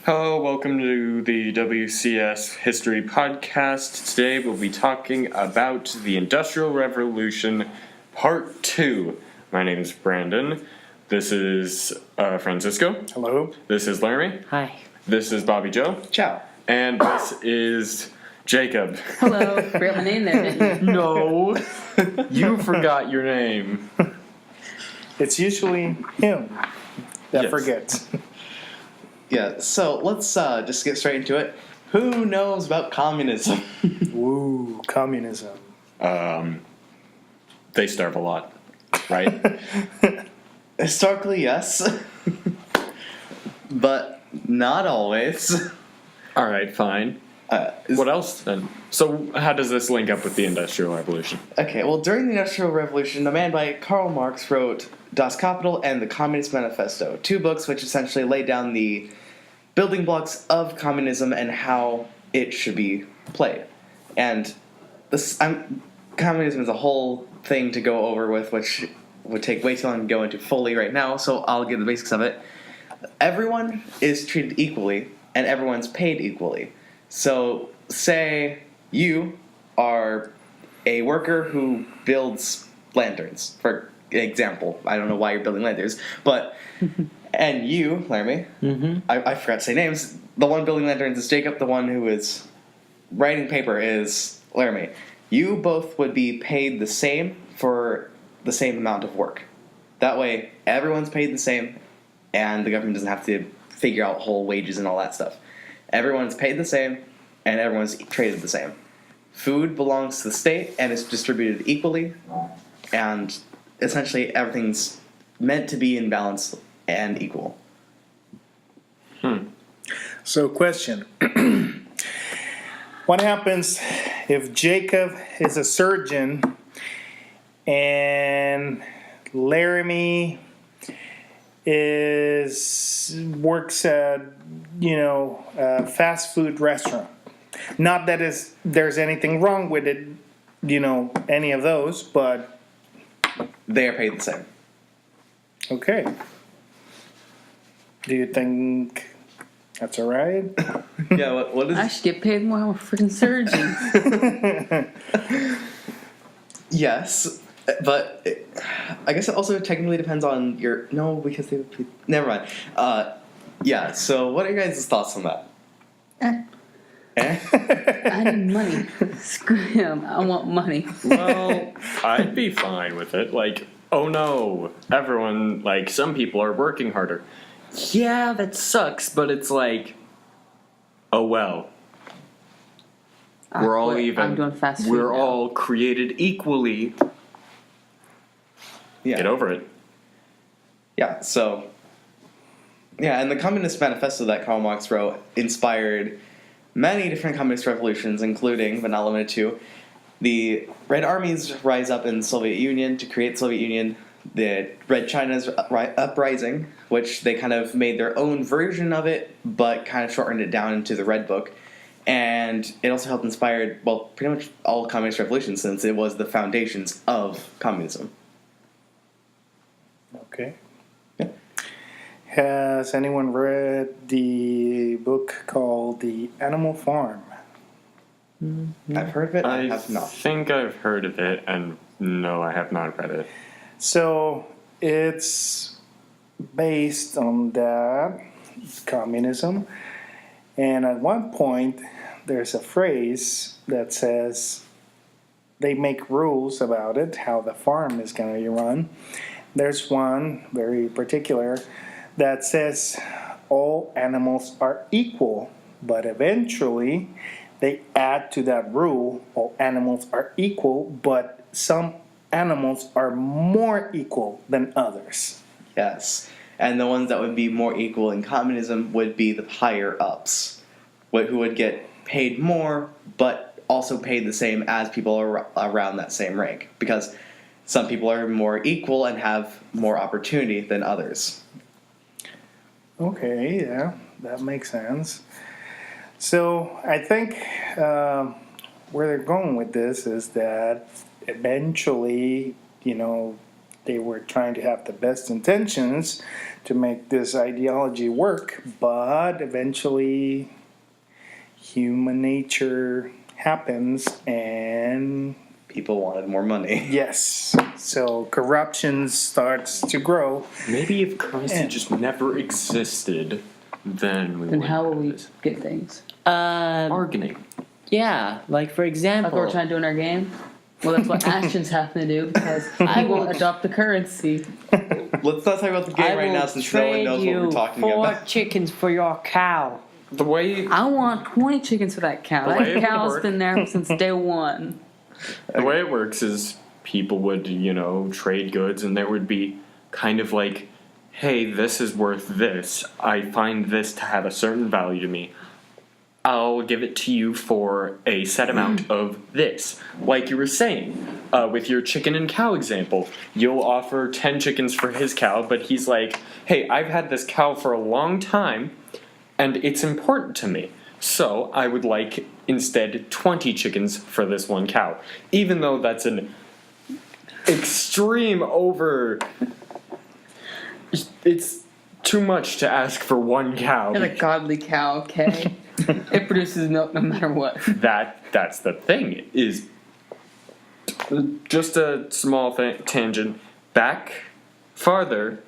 Hello, welcome to the WCS History Podcast. Today we'll be talking about the Industrial Revolution, Part 2. My name is Brandon. This is Francisco. Hello. This is Laramie. Hi. This is Bobby Joe. Ciao. And this is Jacob. Hello. Forgot my name there, didn't you? No, you forgot your name. It's usually him that Yes. forgets. Yeah, so let's just get straight into it. Who knows about communism? Ooh, communism. They starve a lot, right? Historically, yes. But not always. All right, fine. What else then? So how does this link up with the Industrial Revolution? Okay, well, during the Industrial Revolution, a man by Karl Marx wrote Das Kapital and the Communist Manifesto, two books which essentially laid down the building blocks of communism and how it should be played. And communism is a whole thing to go over with, which would take way too long to go into fully right now, so I'll give the basics of it. Everyone is treated equally, and everyone's paid equally. So, say you are a worker who builds lanterns, for example. I don't know why you're building lanterns, but... And you, Laramie, I forgot to say names. The one building lanterns is Jacob. The one who is writing paper is Laramie. You both would be paid the same for the same amount of work. That way, everyone's paid the same, and the government doesn't have to figure out whole wages and all that stuff. Everyone's paid the same, and everyone's treated the same. Food belongs to the state and is distributed equally, and essentially everything's meant to be in balance and equal. So, question. What happens if Jacob is a surgeon and Laramie works at, a fast food restaurant? Not that there's anything wrong with it, any of those, but... They are paid the same. Okay. Do you think that's all right? Yeah, what is... I should get paid more. I'm a freaking surgeon. Yes, but I guess it also technically depends on your... No, because they would... Never mind. Yeah, so what are your guys' thoughts on that? I need money. Screw him. I want money. Well, I'd be fine with it. Like, oh no, everyone, like, some people are working harder. Yeah, that sucks, but it's like, oh well. We're all even. I'm doing fast food We're now. all created equally. Yeah. Get over it. Yeah, so... Yeah, and the Communist Manifesto that Karl Marx wrote inspired many different communist revolutions, including, but not limited to, the Red Armies rise up in the Soviet Union to create the Soviet Union, the Red China's uprising, which they kind of made their own version of it, but kind of shortened it down into the Red Book. And it also helped inspire, well, pretty much all communist revolutions, since it was the foundations of communism. Okay. Yeah. Has anyone read the book called The Animal Farm? I've heard of it, I have I not. think I've heard of it, and no, I have not read it. So it's based on that, communism. And at one point, there's a phrase that says they make rules about it, how the farm is going to be run. There's one very particular that says all animals are equal, but eventually they add to that rule, all animals are equal, but some animals are more equal than others. Yes. And the ones that would be more equal in communism would be the higher-ups, who would get paid more, but also paid the same as people around that same rank. Because some people are more equal and have more opportunity than others. Okay, yeah, that makes sense. So I think where they're going with this is that eventually, they were trying to have the best intentions to make this ideology work, but eventually human nature happens, and People wanted more money. yes, so corruption starts to grow. Maybe if currency Yeah. just never existed, then we Then wouldn't how will have we this. get things? Bargaining. Yeah, like for Like example, what we're trying to do in our game? Well, that's what actions have to do because I will adopt the currency. Let's not talk about the game I right will now since no one trade knows what you we're talking 4 about. chickens for your cow. The way I want 20 chickens for that cow. The way it That cow's work- been there since day one. the way it works is people would, trade goods, and there would be kind of like, hey, this is worth this. I find this to have a certain value to me. I'll give it to you for a set amount of this. Like you were saying, with your chicken and cow example, you'll offer 10 chickens for his cow, but he's like, hey, I've had this cow for a long time, and it's important to me. So I would like instead 20 chickens for this one cow. Even though that's an extreme over. It's too much to ask for one cow. And a godly cow, okay? It produces milk no matter what. That's the thing, is just a small tangent back farther.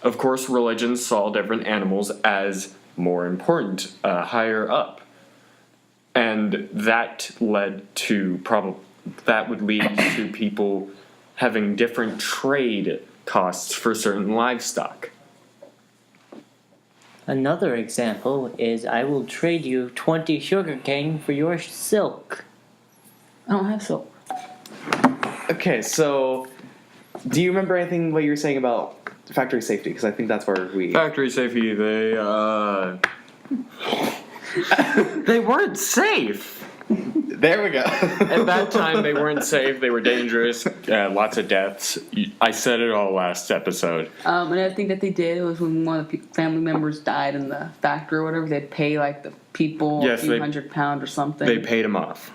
Of course, religions saw different animals as more important, higher up, and that led to that would lead to people having different trade costs for certain livestock. Another example is I will trade you 20 sugarcane for your silk. I don't have silk. Okay, so do you remember anything what you were saying about factory safety? Because I think that's where we. Factory safety, they weren't safe. There we go. At that time, they weren't safe. They were dangerous. Lots of deaths. I said it all last episode. Another thing that they did was when one of the family members died in the factory or whatever, they'd pay like the people Yes, a few they- £100 or something. They paid him off.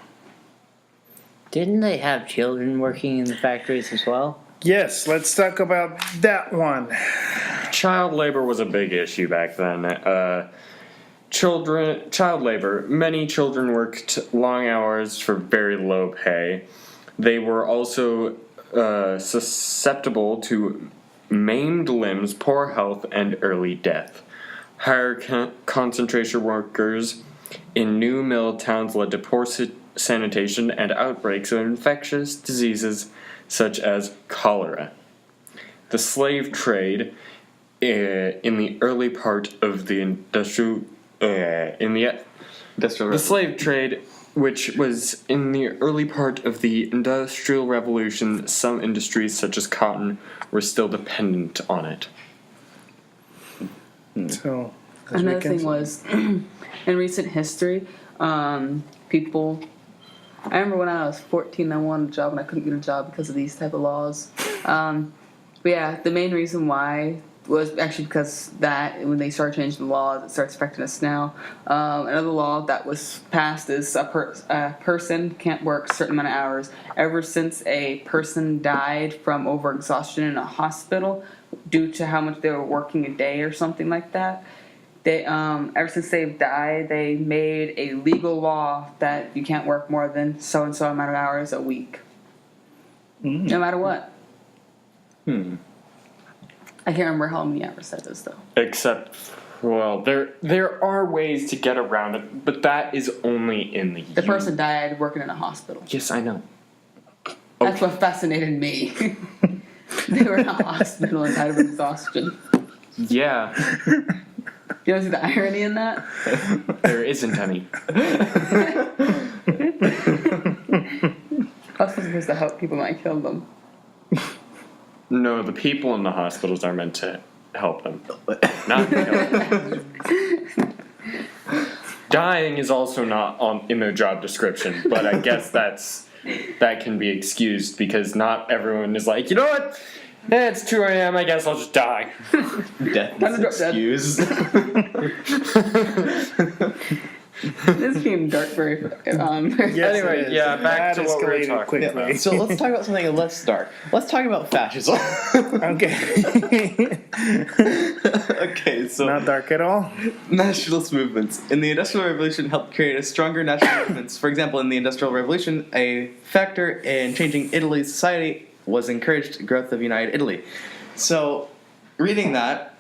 Didn't they have children working in the factories as well? Yes, let's talk about that one. Child labor was a big issue back then. Child labor. Many children worked long hours for very low pay. They were also susceptible to maimed limbs, poor health, and early death. Higher concentration workers in new mill towns led to poor sanitation and outbreaks of infectious diseases such as cholera. The slave trade in the early part of the the slave trade, which was in the early part of the Industrial Revolution, some industries such as cotton were still dependent on it. So as we Another can thing see- was, in recent history, people. I remember when I was 14, I wanted a job and I couldn't get a job because of these type of laws. But yeah, the main reason why was actually because that when they started changing the laws, it starts affecting us now. Another law that was passed is a person can't work a certain amount of hours. Ever since a person died from overexhaustion in a hospital due to how much they were working a day or something like that, they ever since they've died, they made a legal law that you can't work more than so and so amount of hours a week, no matter what. I can't remember how many hours that is though. Except, well, there are ways to get around it, but that is only in the. The person died working in a hospital. Yes, I know. That's what fascinated me. They were in a hospital and died of exhaustion. Yeah, You don't see the irony in that? there isn't any. Hospitals are supposed to help people, not kill them. No, the people in the hospitals are meant to help them, not kill them. Dying is also not in their job description, but I guess that can be excused because not everyone is like, you know what? It's 2 a.m. I guess I'll just die. Death I'm is dead. excused. This is being dark very. Yes, Anyway, it is. yeah, back That to what we were escalated talking quickly. about. So let's talk about something less dark. Let's talk about fascism. Okay. Okay, so Not dark at all. nationalist movements in the Industrial Revolution helped create a stronger national movements. For example, in the Industrial Revolution, a factor in changing Italy's society was encouraged growth of United Italy. So, reading that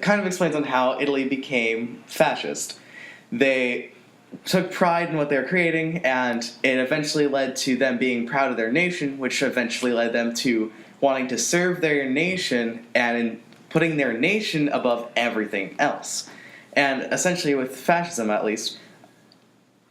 kind of explains on how Italy became fascist. They took pride in what they were creating, and it eventually led to them being proud of their nation, which eventually led them to wanting to serve their nation and in putting their nation above everything else. And essentially, with fascism at least,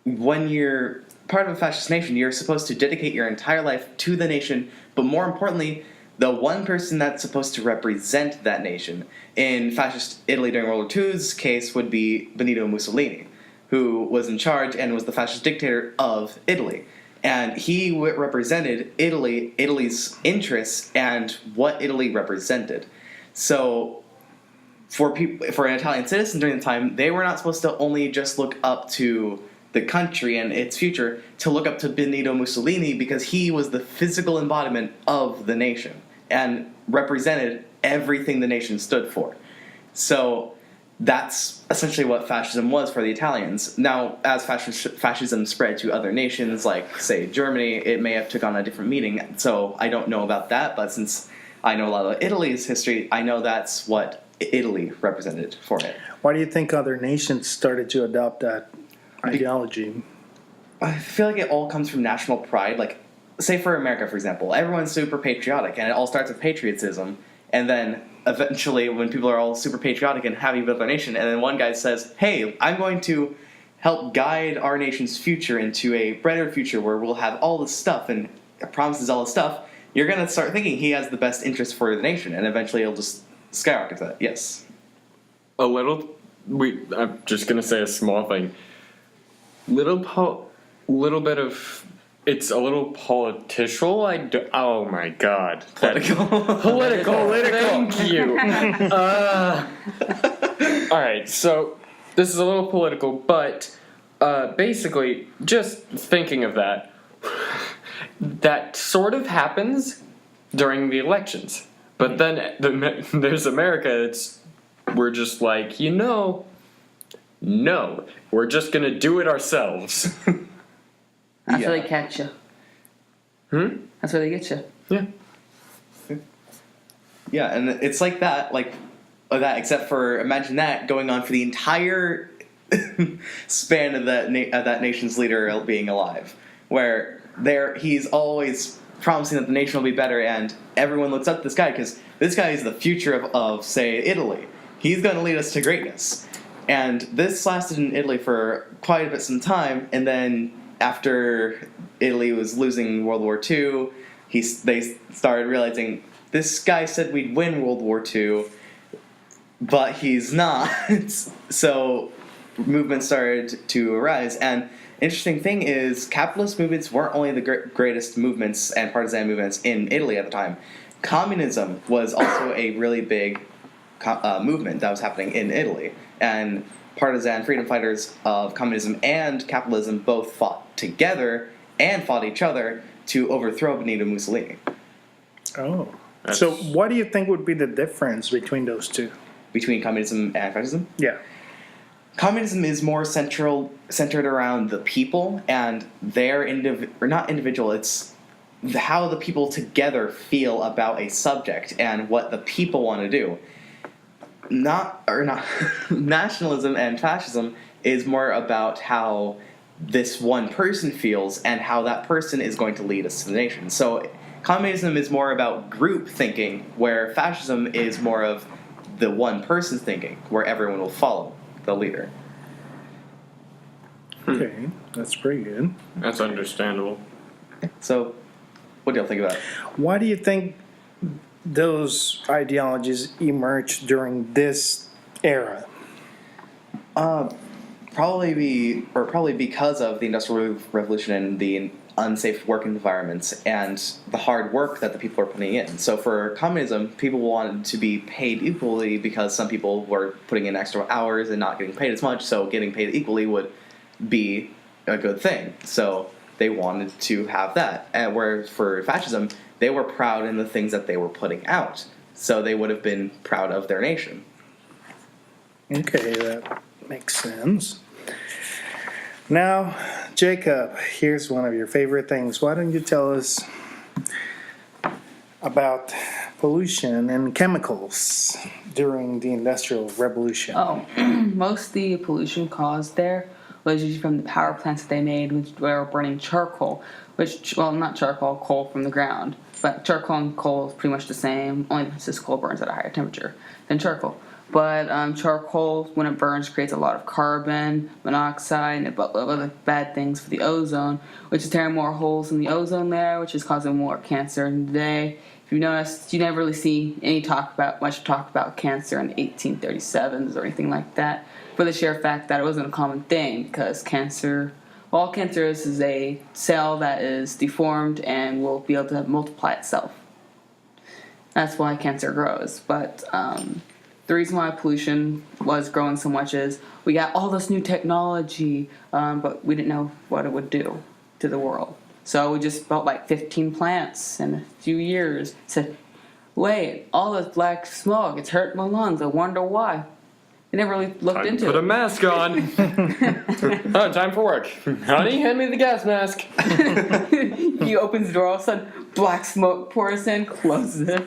when you're part of a fascist nation, you're supposed to dedicate your entire life to the nation, but more importantly, the one person that's supposed to represent that nation. In fascist Italy during World War II's case would be Benito Mussolini, who was in charge and was the fascist dictator of Italy. And he represented Italy's interests, and what Italy represented. So, for an Italian citizen during the time, they were not supposed to only just look up to the country and its future, to look up to Benito Mussolini, because he was the physical embodiment of the nation and represented everything the nation stood for. So that's essentially what fascism was for the Italians. Now, as fascism spread to other nations, like, say, Germany, it may have took on a different meaning, so I don't know about that, but since I know a lot of Italy's history, I know that's what Italy represented for it. Why do you think other nations started to adopt that ideology? I feel like it all comes from national pride. Like, say for America, for example, everyone's super patriotic, and it all starts with patriotism, and then eventually when people are all super patriotic and happy about their nation, and then one guy says, hey, I'm going to help guide our nation's future into a brighter future where we'll have all this stuff, and promises all this stuff, you're going to start thinking he has the best interest for the nation, and eventually it'll just skyrocket that. Yes. I'm just gonna say a small thing. Little bit of. It's a little political. Oh my god. Political. Thank you. Alright, so this is a little political, but basically, just thinking of that, that sort of happens during the elections. But then there's America, we're just like, no, we're just gonna do it ourselves. That's where they catch you. That's where they get you. Yeah. Yeah, and it's like that, except for imagine that going on for the entire span of that nation's leader being alive, where he's always promising that the nation will be better, and everyone looks up to this guy because this guy is the future of say, Italy. He's going to lead us to greatness. And this lasted in Italy for quite a bit some time, and then after Italy was losing World War II, they started realizing this guy said we'd win World War II, but he's not. So movements started to arise, and interesting thing is capitalist movements weren't only the greatest movements and partisan movements in Italy at the time. Communism was also a really big movement that was happening in Italy, and partisan freedom fighters of communism and capitalism both fought together and fought each other to overthrow Benito Mussolini. Oh. So what do you think would be the difference between those two? Between communism and fascism? Yeah. Communism is more centered around the people and their not individual, it's how the people together feel about a subject and what the people want to do. Nationalism and fascism is more about how this one person feels and how that person is going to lead us to the nation. So communism is more about group thinking, where fascism is more of the one person thinking, where everyone will follow the leader. Okay, that's pretty good. That's understandable. So, what do y'all think about it? Why do you think those ideologies emerged during this era? Probably because of the Industrial Revolution and the unsafe work environments and the hard work that the people are putting in. So for communism, people wanted to be paid equally because some people were putting in extra hours and not getting paid as much, so getting paid equally would be a good thing. So they wanted to have that. And whereas for fascism, they were proud in the things that they were putting out. So they would have been proud of their nation. Okay, that makes sense. Now, Jacob, here's one of your favorite things. Why don't you tell us about pollution and chemicals during the Industrial Revolution? Oh, most of the pollution caused there was usually from the power plants that they made, which were burning charcoal, which, well, not charcoal, coal from the ground. But charcoal and coal is pretty much the same, only because coal burns at a higher temperature than charcoal. But charcoal, when it burns, creates a lot of carbon monoxide and other bad things for the ozone, which is tearing more holes in the ozone layer, which is causing more cancer. And today, if you've noticed, you never really see much talk about cancer in the 1837s or anything like that, for the sheer fact that it wasn't a common thing, because all cancer is a cell that is deformed and will be able to multiply itself. That's why cancer grows. But the reason why pollution was growing so much is we got all this new technology, but we didn't know what it would do to the world. So we just built like 15 plants in a few years. Said, wait, all this black smoke, it's hurting my lungs. I wonder why. They never really looked into Put it. a mask on. Oh, time for work. Honey, hand me the gas mask. He opens the door, all of a sudden, black smoke pours in, closes it.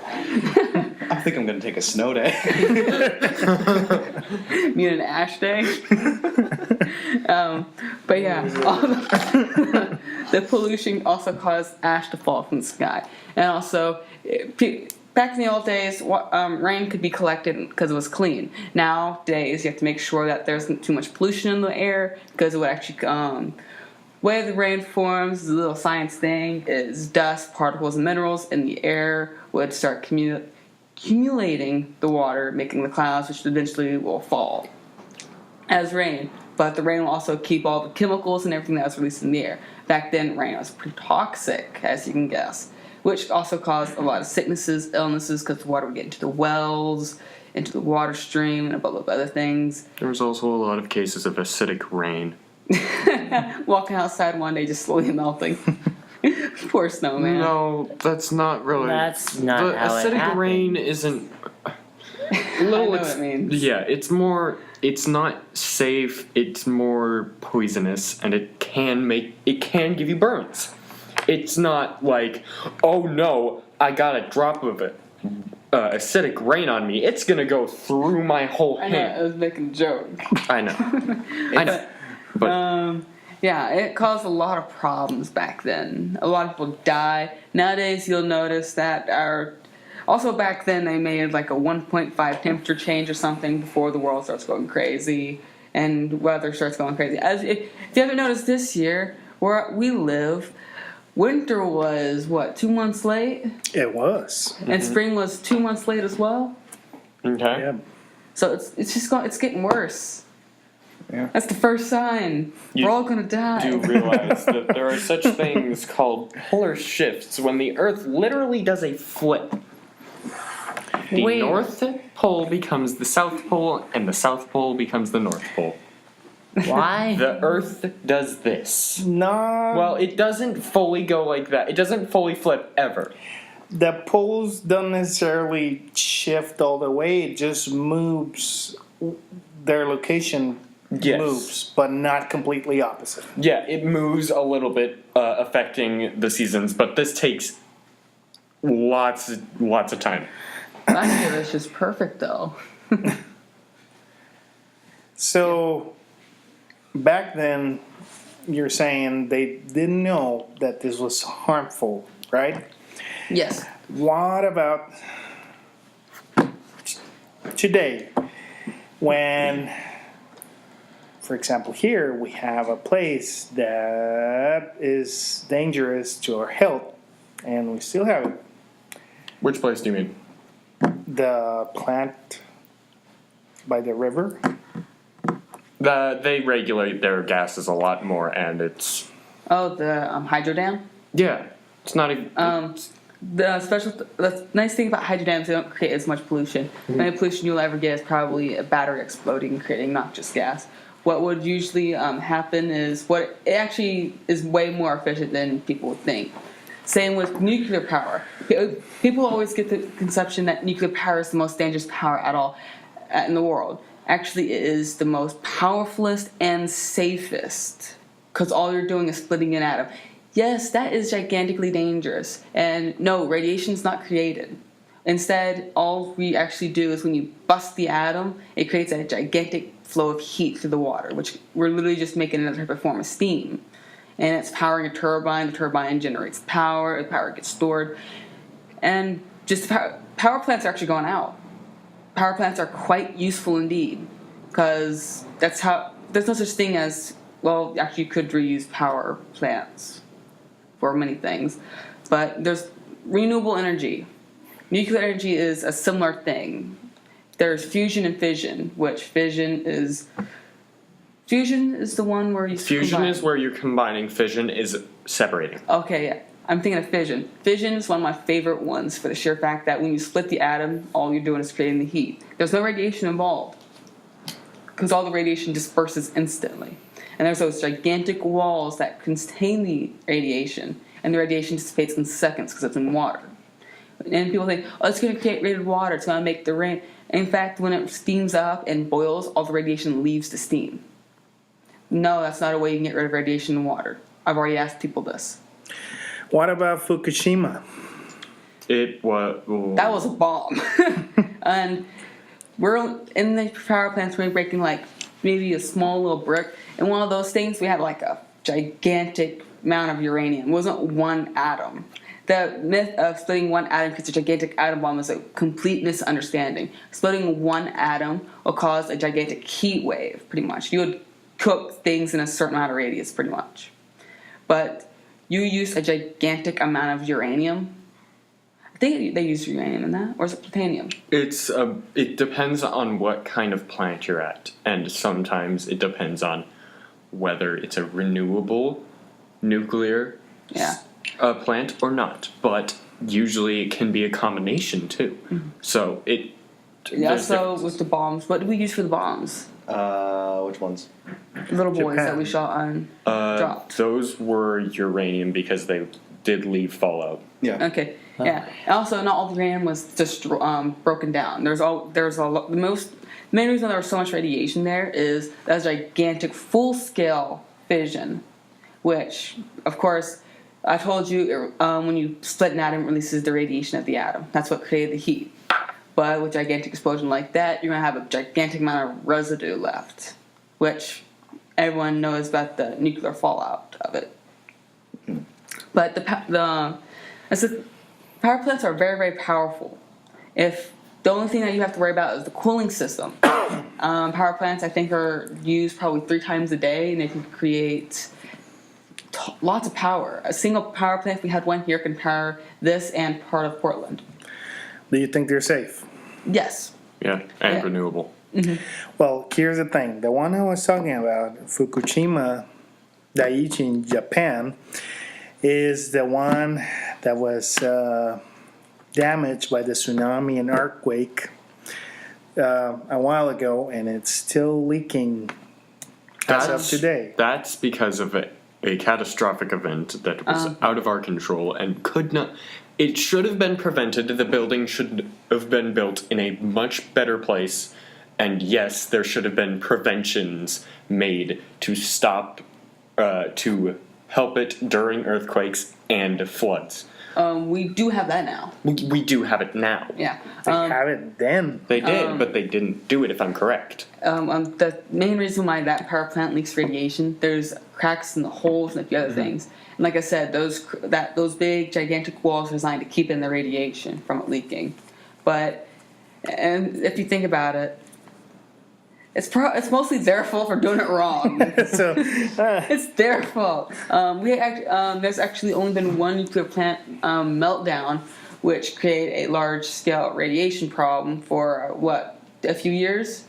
I think I'm going to take a snow day. You mean an ash day? But yeah, all the pollution also caused ash to fall from the sky. And also, back in the old days, rain could be collected because it was clean. Nowadays, you have to make sure that there isn't too much pollution in the air, because it would actually... way the rain forms, the little science thing, is dust, particles, and minerals in the air would start accumulating the water, making the clouds, which eventually will fall as rain. But the rain will also keep all the chemicals and everything that was released in the air. Back then, rain was pretty toxic, as you can guess, which also caused a lot of sicknesses, illnesses, because the water would get into the wells, into the water stream, and a bunch of other things. There was also a lot of cases of acidic rain. Walking outside one day, just slowly melting. Poor snowman. No, that's not really. That's not the how it acidic happened. rain isn't. I know what it means. Yeah, it's more. It's not safe. It's more poisonous, and it can give you burns. It's not like, oh no, I got a drop of it. Acidic rain on me. It's gonna go through my whole I know, hand. I was making a joke. I know. I know. But Yeah, it caused a lot of problems back then. A lot of people died. Nowadays, you'll notice that also back then they made like a 1.5 temperature change or something before the world starts going crazy and weather starts going crazy. If you haven't noticed, this year where we live, winter was 2 months late, It was. and spring was 2 months late as well. okay. Yeah. So it's getting worse. Yeah. That's the first sign. You We're all gonna die. Do realize that there are such things called polar shifts when the Earth literally does a flip. The Wait. North Pole becomes the South Pole, and the South Pole becomes the North Pole. Why? The Earth does this. No. Well, it doesn't fully go like that. It doesn't fully flip ever. The poles don't necessarily shift all the way. It just moves. Their location Yes. moves, but not completely opposite. Yeah, it moves a little bit, affecting the seasons, but this takes lots of time. I feel it's just perfect though. So back then, you're saying they didn't know that this was harmful, right? Yes. What about today, when, for example, here we have a place that is dangerous to our health, and we still have it. Which place do you mean? The plant by the river. They regulate their gases a lot more, and it's Oh, the hydro dam. Yeah, it's not even. The nice thing about hydro dams, they don't create as much pollution. The only pollution you'll ever get is probably a battery exploding and creating noxious gas. What would usually happen is it actually is way more efficient than people would think. Same with nuclear power. People always get the conception that nuclear power is the most dangerous power at all in the world. Actually, it is the most powerfulest and safest, because all you're doing is splitting an atom. Yes, that is gigantically dangerous. And no, radiation is not created. Instead, all we actually do is when you bust the atom, it creates a gigantic flow of heat through the water, which we're literally just making another type of form of steam. And it's powering a turbine. The turbine generates power. The power gets stored. And just power plants are actually going out. Power plants are quite useful indeed, because there's no such thing as, well, actually you could reuse power plants for many things, but there's renewable energy. Nuclear energy is a similar thing. There's fusion and fission, which fusion is the one where you Fusion combine. is where you're combining. Fission is separating. Okay, yeah. I'm thinking of fission. Fission is one of my favorite ones for the sheer fact that when you split the atom, all you're doing is creating the heat. There's no radiation involved, because all the radiation disperses instantly. And there's those gigantic walls that contain the radiation, and the radiation dissipates in seconds because it's in water. And people think, oh, it's going to create rated water, it's going to make the rain. In fact, when it steams up and boils, all the radiation leaves the steam. No, that's not a way you can get rid of radiation in water. I've already asked people this. What about Fukushima? It was. That was a bomb. And we're in the power plants, we're breaking like maybe a small little brick. And one of those things, we had like a gigantic amount of uranium. It wasn't one atom. The myth of splitting one atom because a gigantic atom bomb is a complete misunderstanding. Splitting one atom will cause a gigantic heat wave, pretty much. You would cook things in a certain amount of radius, pretty much. But you use a gigantic amount of uranium. I think they use uranium in that, or is it plutonium? It depends on what kind of plant you're at, and sometimes it depends on whether it's a renewable nuclear plant or not. But usually it can be a combination too. Mm-hmm. So it. Yeah. So with the bombs, what do we use for the bombs? Which ones? Little boys Japan. that we shot on dropped. Those were uranium because they did leave fallout. Yeah. Okay. Yeah. And also, not all the uranium was just broken down. The main reason there was so much radiation there is that was gigantic full-scale fission, which, of course, I told you when you split an atom, it releases the radiation of the atom. That's what created the heat. But with gigantic explosion like that, you're going to have a gigantic amount of residue left, which everyone knows about the nuclear fallout of it. But the power plants are very, very powerful. If the only thing that you have to worry about is the cooling system. Power plants, I think, are used probably 3 times a day, and they can create lots of power. A single power plant, if we had one here, can power this and part of Portland. Do you think they're safe? Yes. Yeah, and renewable. Mm-hmm. Well, here's the thing. The one I was talking about, Fukushima Daiichi in Japan, is the one that was damaged by the tsunami and earthquake a while ago, and it's still leaking as of today. That's because of a catastrophic event that was out of our control and could not. It should have been prevented. The building should have been built in a much better place. And yes, there should have been preventions made to stop, to help it during earthquakes and floods. We do have that now. We do have it now. Yeah. They have it then. They did, but they didn't do it, if I'm correct. The main reason why that power plant leaks radiation, there's cracks in the holes and a few other things. And like I said, those big, gigantic walls are designed to keep in the radiation from it leaking. But, and if you think about it, it's mostly their fault for doing it wrong. It's their fault. There's actually only been one nuclear plant meltdown, which created a large-scale radiation problem for, a few years?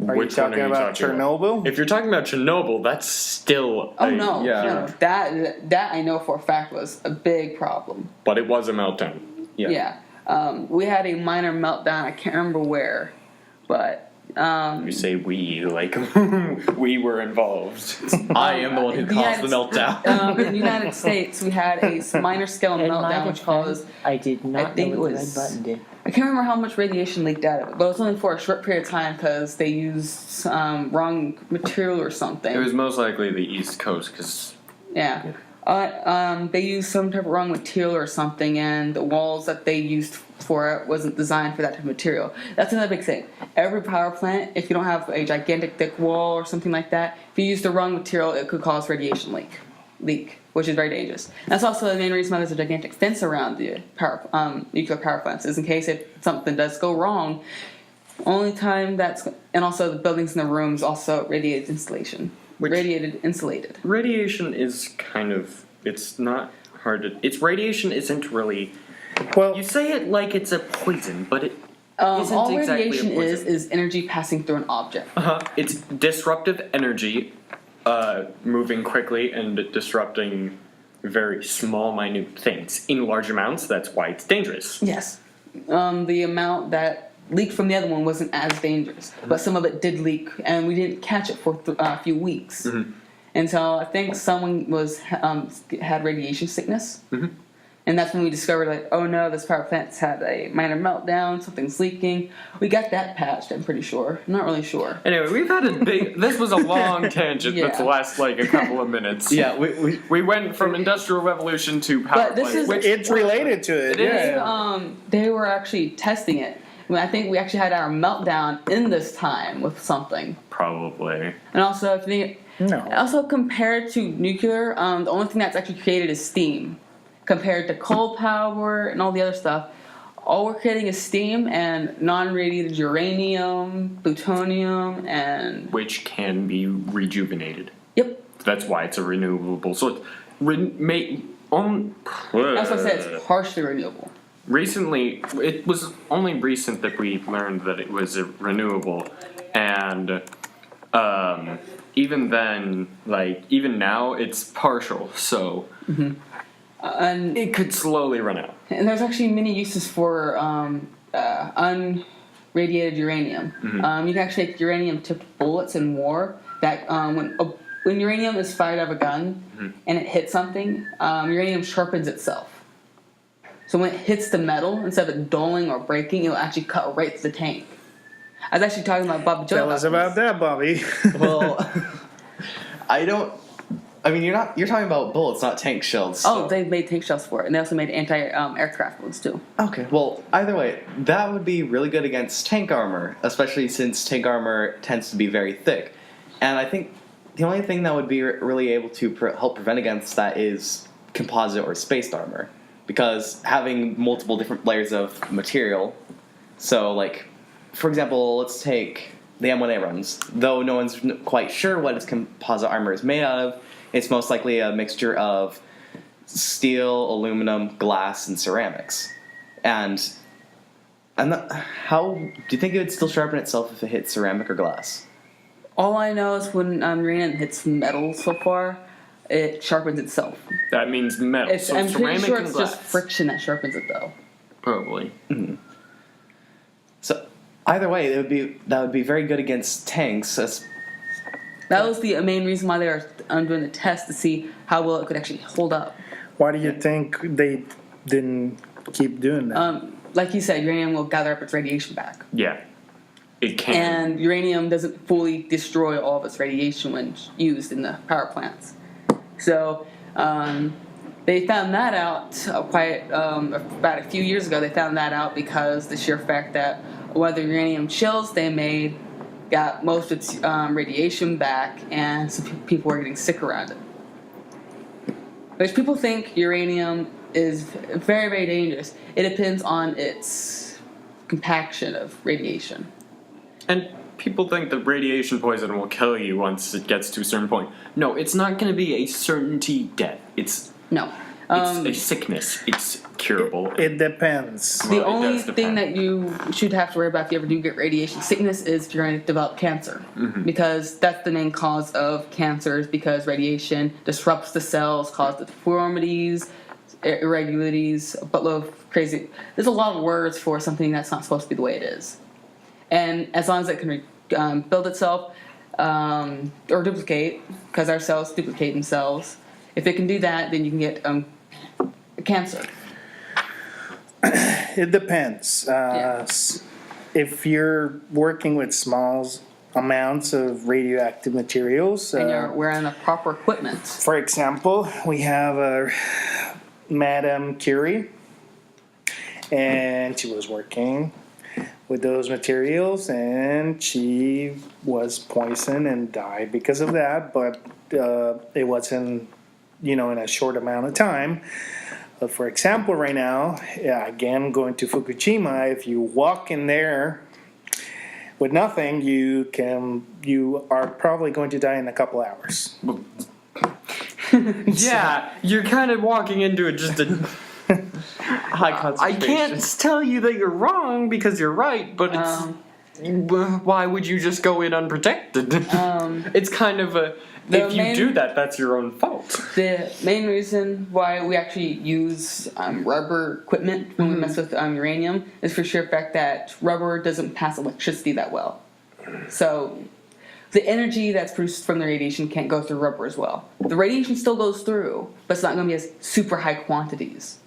Are you talking about Chernobyl? If you're talking about Chernobyl, that's still Oh no, yeah. no, that I know for a fact was a big problem. But it was a meltdown. Yeah. We had a minor meltdown. I can't remember where, but You say we, like we were involved. I am the one who caused the meltdown. in the United States, we had a minor scale In my meltdown, which caused. I did not think know what it the red was- button did. I can't remember how much radiation leaked out of it, but it was only for a short period of time because they used wrong material or something. It was most likely the East Coast, because Yeah. They used some type of wrong material or something, and the walls that they used for it wasn't designed for that type of material. That's another big thing. Every power plant, if you don't have a gigantic thick wall or something like that, if you use the wrong material, it could cause radiation leak, which is very dangerous. That's also the main reason why there's a gigantic fence around the nuclear power plants, is in case if something does go wrong. Only time and also the buildings and the rooms also radiated insulation. Insulated. radiation is kind of, it's not hard to, radiation isn't really, Well, you say it like it's a poison, but it isn't All exactly radiation a poison. is energy passing through an object. It's disruptive energy, moving quickly and disrupting very small, minute things in large amounts. That's why it's dangerous. Yes. The amount that leaked from the other one wasn't as dangerous, but some of it did leak, and we didn't catch it for a few weeks. Until I think someone had radiation sickness. And that's when we discovered, like, oh no, this power plant's had a minor meltdown, something's leaking. We got that patched, I'm pretty sure. I'm not really sure. Anyway, we've had a big, this was a long tangent that's Yeah. last like a couple of minutes. Yeah, We went from Industrial Revolution to power But this plants. is- it's related to it. It is, Yeah. They were actually testing it. I think we actually had our meltdown in this time with something. Probably. And also, if you No. also compared to nuclear, the only thing that's actually created is steam. Compared to coal power and all the other stuff, all we're creating is steam and non-radiated uranium, plutonium, and Which can be rejuvenated. yep. That's why it's a renewable source. That's why I said it's partially renewable. Recently, it was only recent that we learned that it was a renewable, and even then, like even now, it's partial. So And it could slowly run out. there's actually many uses for unradiated uranium. You can actually make uranium-tipped bullets in war. That when uranium is fired out of a gun and it hits something, uranium sharpens itself. So when it hits the metal, instead of it dulling or breaking, it'll actually cut right through the tank. I was actually talking about Bob Joe. Tell us about that, Bobby. well, I mean, you're talking about bullets, not tank shells. Oh, so- they made tank shells for it, and they also made anti-aircraft ones too. Okay, well, either way, that would be really good against tank armor, especially since tank armor tends to be very thick. And I think the only thing that would be really able to help prevent against that is composite or spaced armor. Because having multiple different layers of material, so like, for example, let's take the M1A runs. Though no one's quite sure what its composite armor is made out of, it's most likely a mixture of steel, aluminum, glass, and ceramics. And how do you think it would still sharpen itself if it hit ceramic or glass? All I know is when uranium hits metal so far, it sharpens itself. That means metal. So I'm pretty ceramic sure and it's glass. just friction that sharpens it, though. Probably. So either way, that would be very good against tanks. That was the main reason why they were doing the test to see how well it could actually hold up. Why do you think they didn't keep doing that? Like you said, uranium will gather up its radiation back. Yeah. It can. And uranium doesn't fully destroy all of its radiation when used in the power plants. So they found that out about a few years ago. They found that out because the sheer fact that one of the uranium shells they made got most of its radiation back, and some people were getting sick around it. Which people think uranium is very, very dangerous. It depends on its compaction of radiation. And people think that radiation poison will kill you once it gets to a certain point. No, it's not going to be a certainty death. It's No. It's a sickness. It's curable. It depends. The Well, it only does thing depend. that you should have to worry about if you ever do get radiation sickness is if you're going to develop cancer. Because that's the main cause of cancers, because radiation disrupts the cells, causes deformities, irregularities, a buttload of crazy. There's a lot of words for something that's not supposed to be the way it is. And as long as it can build itself or duplicate, because our cells duplicate themselves, if it can do that, then you can get cancer. It depends. If you're working with small amounts of radioactive materials, And you're wearing the proper equipment. for example, we have Madame Curie, and she was working with those materials, and she was poisoned and died because of that. But it wasn't, in a short amount of time. For example, right now, again, going to Fukushima, if you walk in there with nothing, you are probably going to die in a couple hours. Yeah, you're kind of walking into it just a. High I concentration. can't tell you that you're wrong because you're right, but why would you just go in unprotected? It's kind of a. If you do that, that's your own fault. The main reason why we actually use rubber equipment when we mess with uranium is for sheer fact that rubber doesn't pass electricity that well. So the energy that's produced from the radiation can't go through rubber as well. The radiation still goes through, but it's not going to be as super high quantities.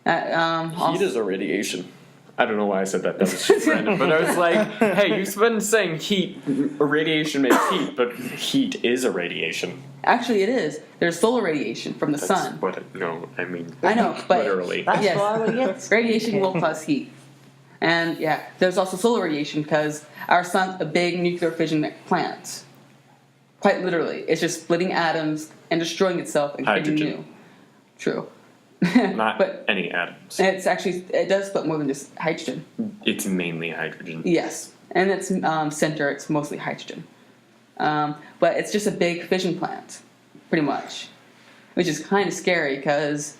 Heat is a radiation. I don't know why I said that. That was just random. But I was like, hey, you've been saying heat, radiation makes heat, but heat is a radiation. Actually, it is. There's solar radiation from the That's sun. no, I mean. I know, but Literally. That's yes, why we get radiation will cause heat. And yeah, there's also solar radiation because our sun's a big nuclear fission plant. Quite literally. It's just splitting atoms and destroying itself and creating Hydrogen. new. True. Not but any atoms. it does split more than just hydrogen. It's mainly hydrogen. Yes. And its center, it's mostly hydrogen. But it's just a big fission plant, pretty much. Which is kind of scary because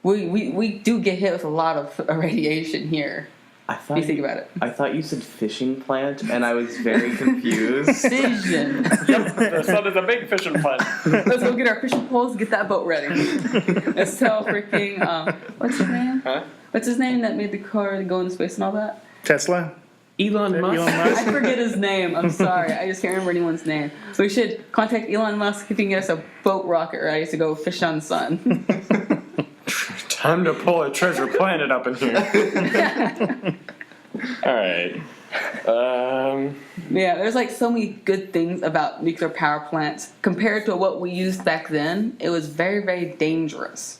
we do get hit with a lot of radiation here. I If thought you think about it. I thought you said fishing plant, and I was very confused. Fission. Yep, the sun is a big fishing plant. Let's go get our fishing poles, get that boat ready. Let's tell freaking, what's his name? Huh? What's his name that made the car go into space and all that? Tesla? Elon Musk. Elon Musk? I forget his name. I'm sorry. I just can't remember anyone's name. So we should contact Elon Musk if he can get us a boat rocket ready to go fish on the sun. Time to pull a treasure planet up in here. Alright. Yeah, there's like so many good things about nuclear power plants. Compared to what we used back then, it was very, very dangerous.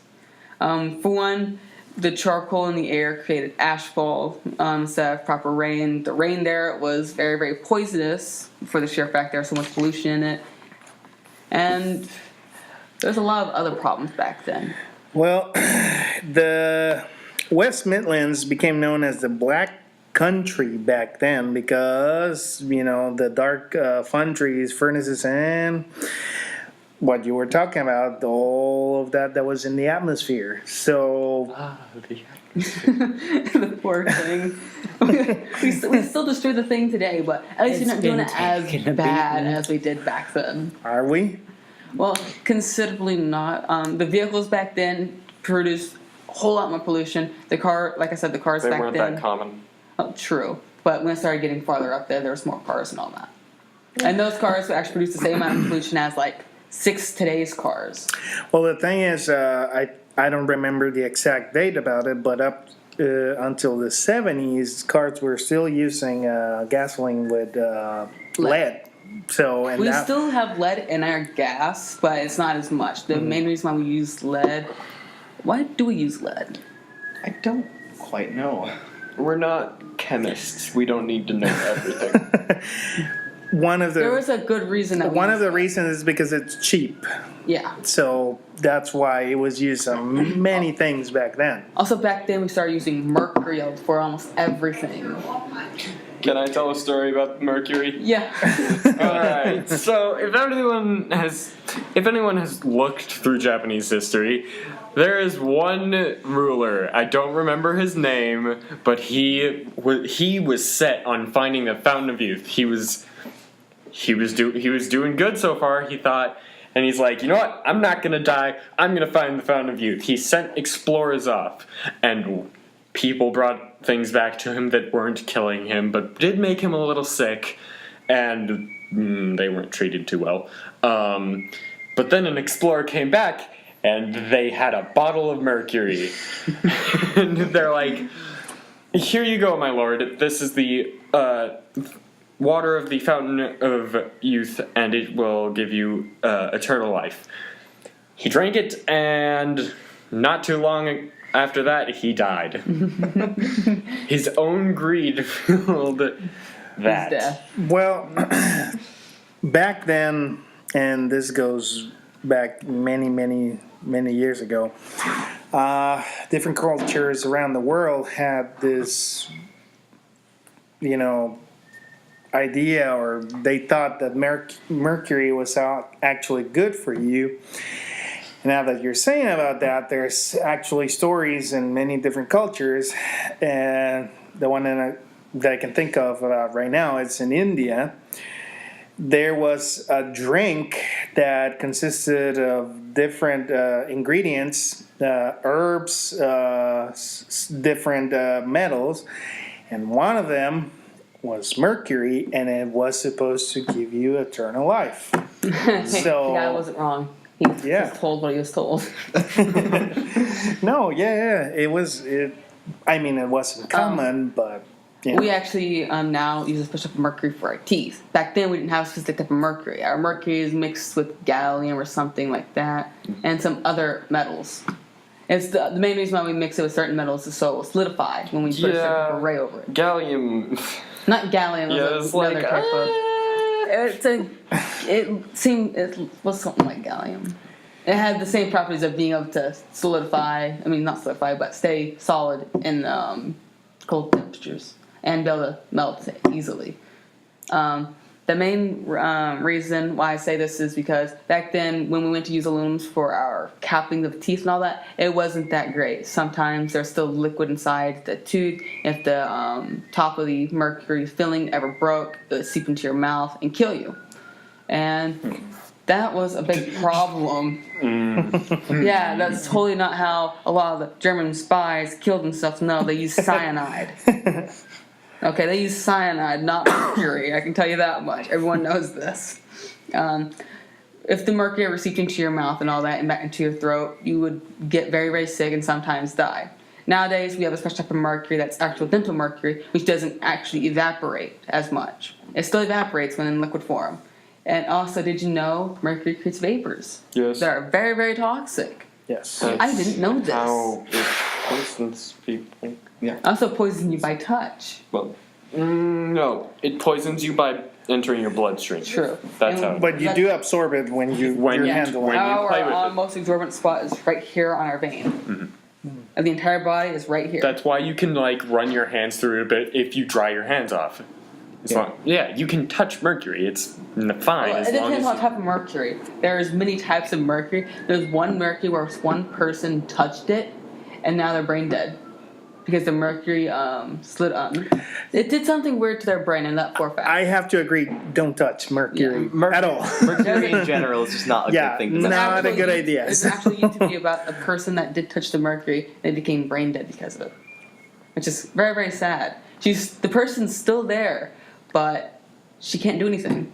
For one, the charcoal in the air created ashfall instead of proper rain. The rain there was very, very poisonous for the sheer fact there's so much pollution in it. And there's a lot of other problems back then. Well, the West Midlands became known as the Black Country back then because, the dark foundries, furnaces, and what you were talking about, all of that was in the atmosphere. So, The poor thing. we still destroy the thing today, but at least It's we're not doing been it as taken a bad beating. as we did back then. are we? Well, considerably not. The vehicles back then produced a whole lot more pollution. The car, like I said, the cars They back weren't then. that common. Oh, true. But when it started getting farther up there was more cars and all that. And those cars would actually produce the same amount of pollution as like 6 today's cars. Well, the thing is, I don't remember the exact date about it, but up until the 70s, cars were still using gasoline with lead. So, and We that, still have lead in our gas, but it's not as much. The main reason why we use lead. Why do we use lead? I don't quite know. We're not chemists. We don't need to know everything. one of There the was a good reason that we one used of the lead. reasons is because it's cheap. Yeah. So that's why it was used on many things back then. Also, back then we started using mercury for almost everything. Can I tell a story about Mercury? Yeah. All right. So, if anyone has looked through Japanese history, there is one ruler. I don't remember his name, but he was set on finding the Fountain of Youth. He was doing good so far. He thought, and he's like, you know what? I'm not gonna die. I'm gonna find the Fountain of Youth. He sent explorers off, and people brought things back to him that weren't killing him, but did make him a little sick, and they weren't treated too well. But then an explorer came back, and they had a bottle of mercury. And they're like, here you go, my lord. This is the water of the Fountain of Youth, and it will give you eternal life. He drank it, and not too long after that, he died. His own greed fueled that. His death. Well, back then, and this goes back many years ago, different cultures around the world had this, idea, or they thought that mercury was actually good for you. Now that you're saying about that, there's actually stories in many different cultures, and the one that I can think of about right now is in India. There was a drink that consisted of different ingredients, herbs, different metals, and one of them was mercury, and it was supposed to give you eternal life. So Yeah, I wasn't wrong. He was told what he was told. No, it was. I mean, it wasn't common, but We actually now use a special type of mercury for our teeth. Back then, we didn't have a specific type of mercury. Our mercury is mixed with gallium or something like that, and some other metals. It's the main reason why we mix it with certain metals is so it will solidify when we put a certain array over it. Gallium. Not gallium. Yeah, it's it's another like, type of. It was something like gallium. It had the same properties of being able to solidify. I mean, not solidify, but stay solid in cold temperatures and be able to melt easily. The main reason why I say this is because back then, when we went to use aluminums for our capping of the teeth and all that, it wasn't that great. Sometimes there's still liquid inside the tooth. If the top of the mercury filling ever broke, it would seep into your mouth and kill you. And that was a big problem. Yeah, that's totally not how a lot of the German spies killed themselves. No, they used cyanide. Okay, they use cyanide, not mercury. I can tell you that much. Everyone knows this. If the mercury ever seeped into your mouth and all that and back into your throat, you would get very, very sick and sometimes die. Nowadays, we have a special type of mercury that's actual dental mercury, which doesn't actually evaporate as much. It still evaporates when in liquid form. And also, did you know mercury creates vapors? Yes. That are very, very toxic. yes. I didn't know this. How it poisons people. Also poison you by touch. Well, no. It poisons you by entering your bloodstream. True. That's how. But you do absorb it when you handle when it. you play with Our it. most absorbent spot is right here on our vein. And the entire body is right here. That's why you can run your hands through it a bit if you dry your hands off. You can touch mercury. It's fine Well, as it long depends on as the type of mercury. There's many types of mercury. There's one mercury where one person touched it, and now they're brain dead. Because the mercury slid it did something weird to their brain and that for a fact. I have to agree. Don't touch mercury at all. Mercury in general is just not a good thing to no. touch. Not a good idea. It's actually used to be about a person that did touch the mercury and became brain dead because of it. Which is very, very sad. The person's still there, but she can't do anything.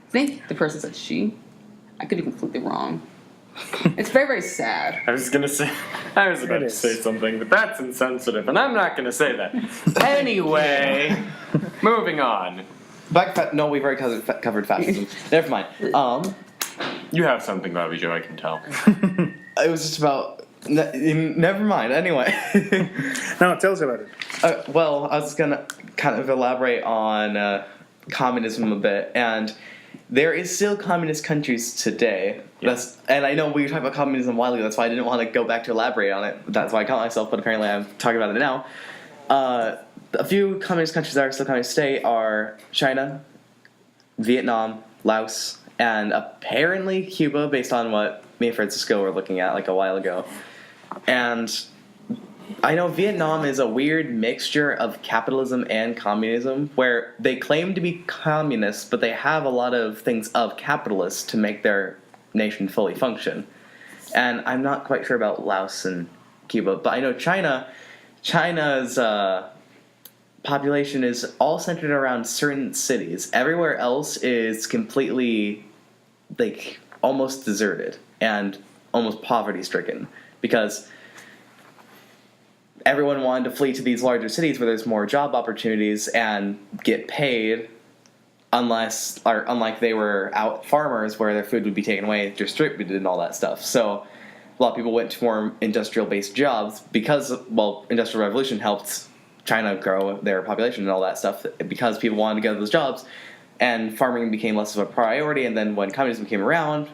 I think the person said she. I could be completely wrong. It's very, very sad. I was about to say something, but that's insensitive, and I'm not gonna say that. Anyway, moving on. No, we've already covered fascism. Never mind. You have something, Bobby Joe, I can tell. It was just about. Never mind. Anyway. No, tell us about it. Well, I was gonna kind of elaborate on communism a bit, and there is still communist countries today. And I know we were talking about communism a while ago. That's why I didn't want to go back to elaborate on it. That's why I caught myself. But apparently, I'm talking about it now. a few communist countries that are still communist today are China, Vietnam, Laos, and apparently Cuba, based on what me and Francisco were looking at like a while ago. And I know Vietnam is a weird mixture of capitalism and communism, where they claim to be communists, but they have a lot of things of capitalists to make their nation fully function. And I'm not quite sure about Laos and Cuba, but I know China's population is all centered around certain cities. Everywhere else is completely, like, almost deserted and almost poverty-stricken, because everyone wanted to flee to these larger cities where there's more job opportunities and get paid, unlike they were out farmers where their food would be taken away, distributed, and all that stuff. So a lot of people went to more industrial-based jobs because, well, Industrial Revolution helped China grow their population and all that stuff, because people wanted to go to those jobs, and farming became less of a priority. And then when communism came around,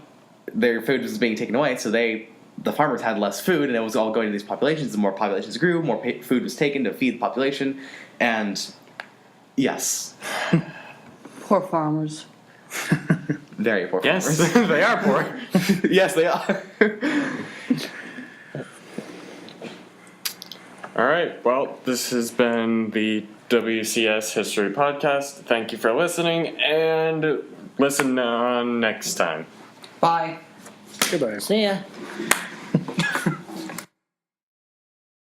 their food was being taken away, so the farmers had less food, and it was all going to these populations. The more populations grew, more food was taken to feed the population, and yes. Poor farmers. Very poor Yes, farmers. they are poor. Yes, they are. All right. Well, this has been the WCS History Podcast. Thank you for listening, and listen on next time. Bye. Goodbye. See ya.